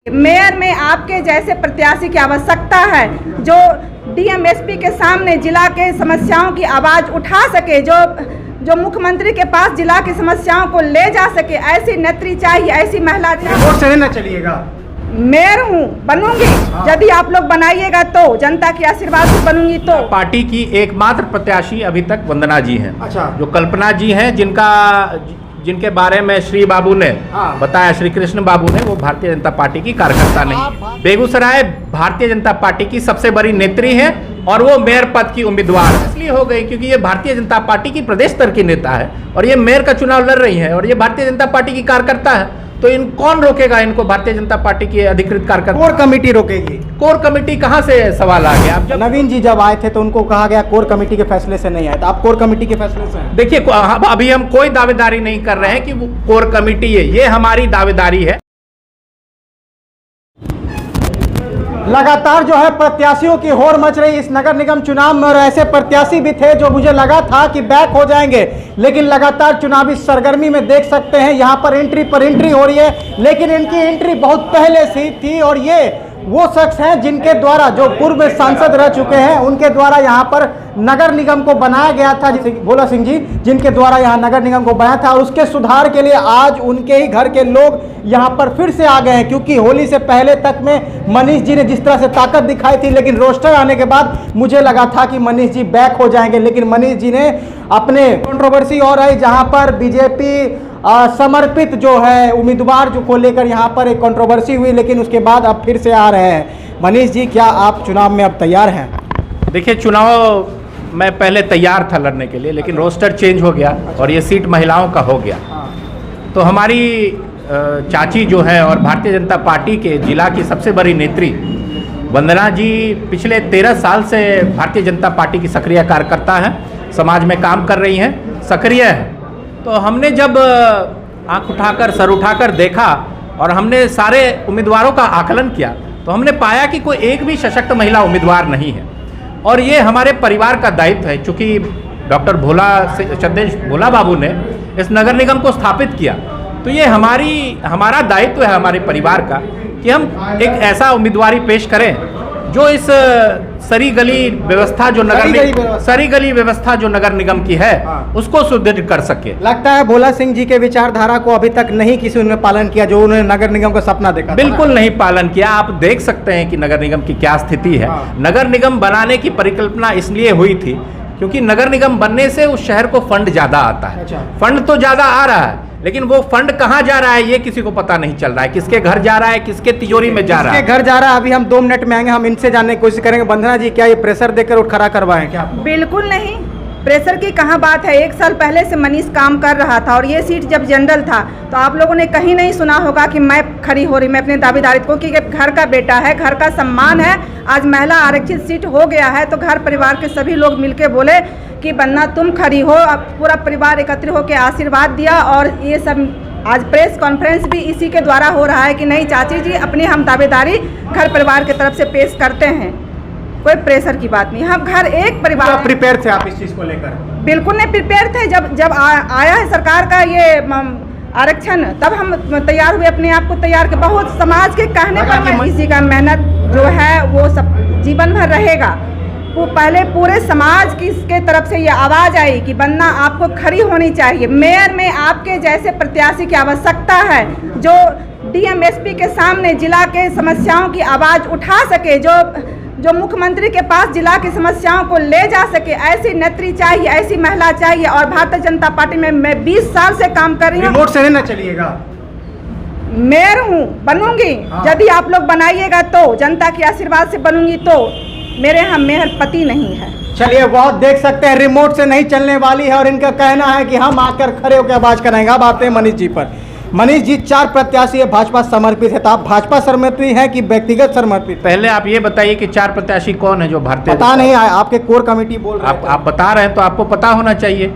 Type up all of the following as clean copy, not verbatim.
Mayor में आपके जैसे प्रत्याशी की आवश्यकता है जो डीएम एसपी के सामने जिला के समस्याओं की आवाज उठा सके, जो मुख्यमंत्री के पास जिला की समस्याओं को ले जा सके। ऐसी नेत्री चाहिए, ऐसी महिला चाहिए। वोट से नहीं चलिएगा। मेयर हूँ, बनूंगी। यदि आप लोग बनाइएगा तो, जनता के आशीर्वाद से बनूंगी तो। पार्टी की एकमात्र प्रत्याशी अभी तक वंदना जी हैं। अच्छा। जो कल्पना जी हैं, जिनके बारे में श्री बाबू ने बताया, श्री कृष्ण बाबू ने, वो भारतीय जनता पार्टी की कार्यकर्ता नहीं। बेगूसराय भारतीय जनता पार्टी की सबसे बड़ी नेत्री है और वो मेयर पद की उम्मीदवार इसलिए हो गई क्योंकि ये भारतीय जनता पार्टी की प्रदेश स्तर की नेता है और ये मेयर का चुनाव लड़ रही है और ये भारतीय जनता पार्टी की कार्यकर्ता है। तो कौन रोकेगा इनको? भारतीय जनता पार्टी की अधिकृत कार्यकर्ता। कोर कमेटी रोकेगी। कोर कमेटी कहाँ से सवाल आ गया? अब नवीन जी जब आए थे तो उनको कहा गया कोर कमेटी के फैसले से नहीं आए, तो आप कोर कमेटी के फैसले से हैं। देखिए, अभी हम कोई दावेदारी नहीं कर रहे हैं कि वो कोर कमेटी है, ये हमारी दावेदारी है। लगातार जो है प्रत्याशियों की होड़ मच रही इस नगर निगम चुनाव में और ऐसे प्रत्याशी भी थे जो मुझे लगा था कि बैक हो जाएंगे, लेकिन लगातार चुनावी सरगर्मी में देख सकते हैं यहाँ पर एंट्री हो रही है, लेकिन इनकी एंट्री बहुत पहले से थी और ये वो शख्स हैं जिनके द्वारा, जो पूर्व में सांसद रह चुके हैं, उनके द्वारा यहाँ पर नगर निगम को बनाया गया था। भोला सिंह जी जिनके द्वारा यहाँ नगर निगम को बनाया था, उसके सुधार के लिए आज उनके ही घर के लोग यहाँ पर फिर से आ गए हैं, क्योंकि होली से पहले तक में मनीष जी ने जिस तरह से ताकत दिखाई थी, लेकिन रोस्टर आने के बाद मुझे लगा था कि मनीष जी बैक हो जाएंगे, लेकिन मनीष जी ने अपने कंट्रोवर्सी और आई जहाँ पर बीजेपी समर्पित जो है उम्मीदवार जो को लेकर यहाँ पर एक कंट्रोवर्सी हुई, लेकिन उसके बाद अब फिर से आ रहे हैं। मनीष जी, क्या आप चुनाव में अब तैयार हैं? देखिए, चुनाव मैं पहले तैयार था लड़ने के लिए, लेकिन रोस्टर चेंज हो गया और ये सीट महिलाओं का हो गया। तो हमारी चाची जो है और भारतीय जनता पार्टी के जिला की सबसे बड़ी नेत्री वंदना जी पिछले 13 साल से भारतीय जनता पार्टी की सक्रिय कार्यकर्ता हैं, समाज में काम कर रही हैं, सक्रिय हैं। तो हमने जब आंख उठाकर, सर उठाकर देखा और हमने सारे उम्मीदवारों का आकलन किया, तो हमने पाया कि कोई एक भी सशक्त महिला उम्मीदवार नहीं है और ये हमारे परिवार का दायित्व है। चूँकि डॉक्टर भोला बाबू ने इस नगर निगम को स्थापित किया, तो ये हमारा दायित्व है, हमारे परिवार का, कि हम एक ऐसा उम्मीदवारी पेश करें जो इस सरी गली व्यवस्था जो नगर निगम की है उसको सुदृढ़ कर सके। लगता है भोला सिंह जी के विचारधारा को अभी तक नहीं किसी ने पालन किया, जो उन्होंने नगर निगम का सपना देखा। बिल्कुल नहीं पालन किया। आप देख सकते हैं कि नगर निगम की क्या स्थिति है। नगर निगम बनाने की परिकल्पना इसलिए हुई थी क्योंकि नगर निगम बनने से उस शहर को फंड ज्यादा आता है। फंड तो ज्यादा आ रहा है, लेकिन वो फंड कहाँ जा रहा है ये किसी को पता नहीं चल रहा है। किसके घर जा रहा है, किसके तिजोरी में जा रहा है, किसके घर जा रहा है। अभी हम 2 मिनट में आएंगे, हम इनसे जानने की कोशिश करेंगे। वंदना जी, क्या ये प्रेशर देकर उठ खड़ा करवाएं क्या? बिल्कुल नहीं, प्रेशर की कहाँ बात है। 1 साल पहले से मनीष काम कर रहा था और ये सीट जब जनरल था तो आप लोगों ने कहीं नहीं सुना होगा कि मैं खड़ी हो रही, मैं अपने दावेदारी को, कि घर का बेटा है, घर का सम्मान है। आज महिला आरक्षित सीट हो गया है तो घर परिवार के सभी लोग मिलके बोले कि वंदना तुम खड़ी हो। अब पूरा परिवार एकत्रित होकर आशीर्वाद दिया और ये सब आज प्रेस कॉन्फ्रेंस भी इसी के द्वारा हो रहा है कि नहीं चाची जी, अपनी हम दावेदारी घर परिवार की तरफ से पेश करते हैं। कोई प्रेशर की बात नहीं, हम घर एक परिवार। तो प्रिपेयर थे आप इस चीज को लेकर? बिल्कुल नहीं प्रिपेयर थे। जब आया है सरकार का ये आरक्षण, तब हम तैयार हुए, अपने आप को तैयार कर। बहुत समाज के कहने पर किसी का मेहनत जो है वो सब जीवन भर रहेगा। वो पहले पूरे समाज की तरफ से ये आवाज आई कि वंदना आपको खड़ी होनी चाहिए। मेयर में आपके जैसे प्रत्याशी की आवश्यकता है जो डीएम एसपी के सामने जिला के समस्याओं की आवाज उठा सके, जो मुख्यमंत्री के पास जिला की समस्याओं को ले जा सके। ऐसी नेत्री चाहिए, ऐसी महिला चाहिए। और भारतीय जनता पार्टी में मैं 20 साल से काम कर रही हूँ। रिमोट से नहीं चलिएगा। मेयर हूँ, बनूंगी। यदि आप लोग बनाइएगा तो, जनता के आशीर्वाद से बनूंगी तो। मेरे यहाँ मेयर पति नहीं है। चलिए, बहुत देख सकते हैं रिमोट से नहीं चलने वाली है और इनका कहना है कि हम आकर खड़े होकर आवाज कराएंगे। अब आते हैं मनीष जी पर। मनीष जी, 4 प्रत्याशी है, भाजपा समर्पित है, तो आप भाजपा समर्पित हैं कि व्यक्तिगत समर्पित? पहले आप ये बताइए कि 4 प्रत्याशी कौन है जो भारतीय? पता नहीं, आपके कोर कमेटी बोल रहे हैं। आप बता रहे हैं तो आपको पता होना चाहिए।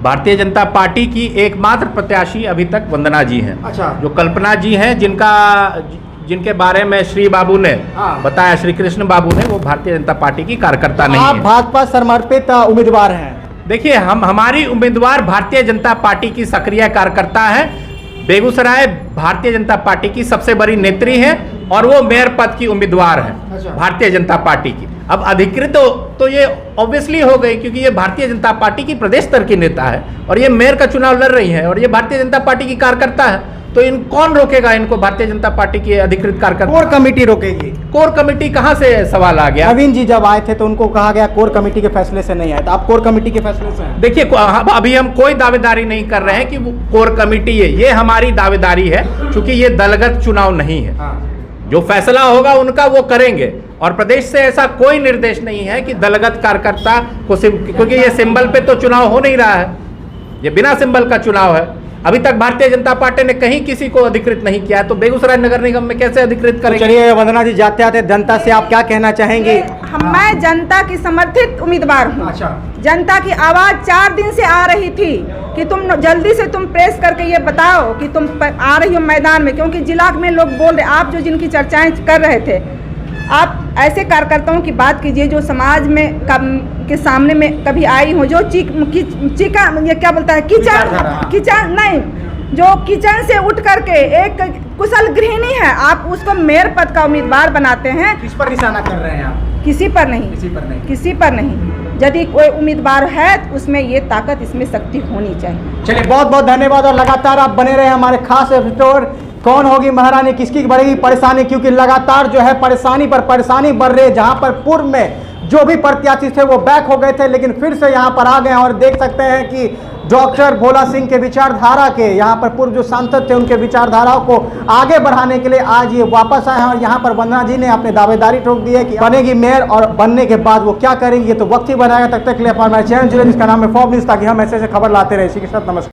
भारतीय जनता पार्टी की एकमात्र प्रत्याशी अभी तक वंदना जी हैं। अच्छा। जो कल्पना जी हैं, जिनके बारे में श्री बाबू ने बताया, श्री कृष्ण बाबू ने, वो भारतीय जनता पार्टी की कार्यकर्ता नहीं है। आप भाजपा समर्पित उम्मीदवार हैं? देखिए, हमारी उम्मीदवार भारतीय जनता पार्टी की सक्रिय कार्यकर्ता है। बेगूसराय भारतीय जनता पार्टी की सबसे बड़ी नेत्री है और वो मेयर पद की उम्मीदवार है अच्छा। भारतीय जनता पार्टी की। अब अधिकृत तो ये ऑब्वियसली हो गई, क्योंकि ये भारतीय जनता पार्टी की प्रदेश स्तर की नेता है और ये मेयर का चुनाव लड़ रही है और ये भारतीय जनता पार्टी की कार्यकर्ता है। तो इन कौन रोकेगा इनको? भारतीय जनता पार्टी की अधिकृत कार्यकर्ता। कोर कमेटी रोकेगी। कोर कमेटी कहाँ से सवाल आ गया? नवीन जी जब आए थे तो उनको कहा गया कोर कमेटी के फैसले से नहीं आए, तो आप कोर कमेटी के फैसले से हैं? देखिए, अभी हम कोई दावेदारी नहीं कर रहे हैं कि वो कोर कमेटी है। ये हमारी दावेदारी है, क्योंकि ये दलगत चुनाव नहीं है। जो फैसला होगा उनका वो करेंगे और प्रदेश से ऐसा कोई निर्देश नहीं है कि दलगत कार्यकर्ता को क्योंकि ये सिंबल पे तो चुनाव हो नहीं रहा है, ये बिना सिंबल का चुनाव है। अभी तक भारतीय जनता पार्टी ने कहीं किसी को अधिकृत नहीं किया, तो बेगूसराय नगर निगम में कैसे अधिकृत करेंगे? चलिए वंदना जी, जाते आते जनता से आप क्या कहना चाहेंगे? मैं जनता की समर्थित उम्मीदवार हूँ। अच्छा। जनता की आवाज 4 दिन से आ रही थी कि तुम जल्दी से तुम प्रेस करके ये बताओ कि तुम आ रही हो मैदान में, क्योंकि जिला में लोग बोल रहे, आप जो जिनकी चर्चाएं कर रहे थे, आप ऐसे कार्यकर्ताओं की बात कीजिए जो समाज में के सामने में कभी आई हो, जो चीका ये क्या बोलता है, किचन नहीं, जो किचन से उठ करके एक कुशल गृहिणी है, आप उसको मेयर पद का उम्मीदवार बनाते हैं। किस पर निशाना कर रहे हैं आप? किसी पर नहीं, किसी पर नहीं। यदि कोई उम्मीदवार है तो उसमें ये ताकत, इसमें शक्ति होनी चाहिए। चलिए बहुत बहुत धन्यवाद और लगातार आप बने रहे हमारे खास एपिसोड कौन होगी महारानी, किसकी बढ़ेगी परेशानी, क्योंकि लगातार जो है परेशानी पर परेशानी बढ़ रही है। जहां पर पूर्व में जो भी प्रत्याशी थे वो बैक हो गए थे, लेकिन फिर से यहां पर आ गए और देख सकते हैं कि डॉक्टर भोला सिंह के विचारधारा के, यहाँ पर पूर्व जो सांसद थे उनके विचारधाराओं को आगे बढ़ाने के लिए आज ये वापस आए हैं और यहाँ पर वंदना जी ने अपने दावेदारी ठोक दी है कि बनेगी मेयर और बनने के बाद वो क्या करेंगे तो वक्त ही बनाएगा। तक के लिए हमारे चैनल जुड़े जिसका नाम है फॉब न्यूज़, ताकि हम ऐसे खबर लाते रहे। इसी के साथ नमस्कार।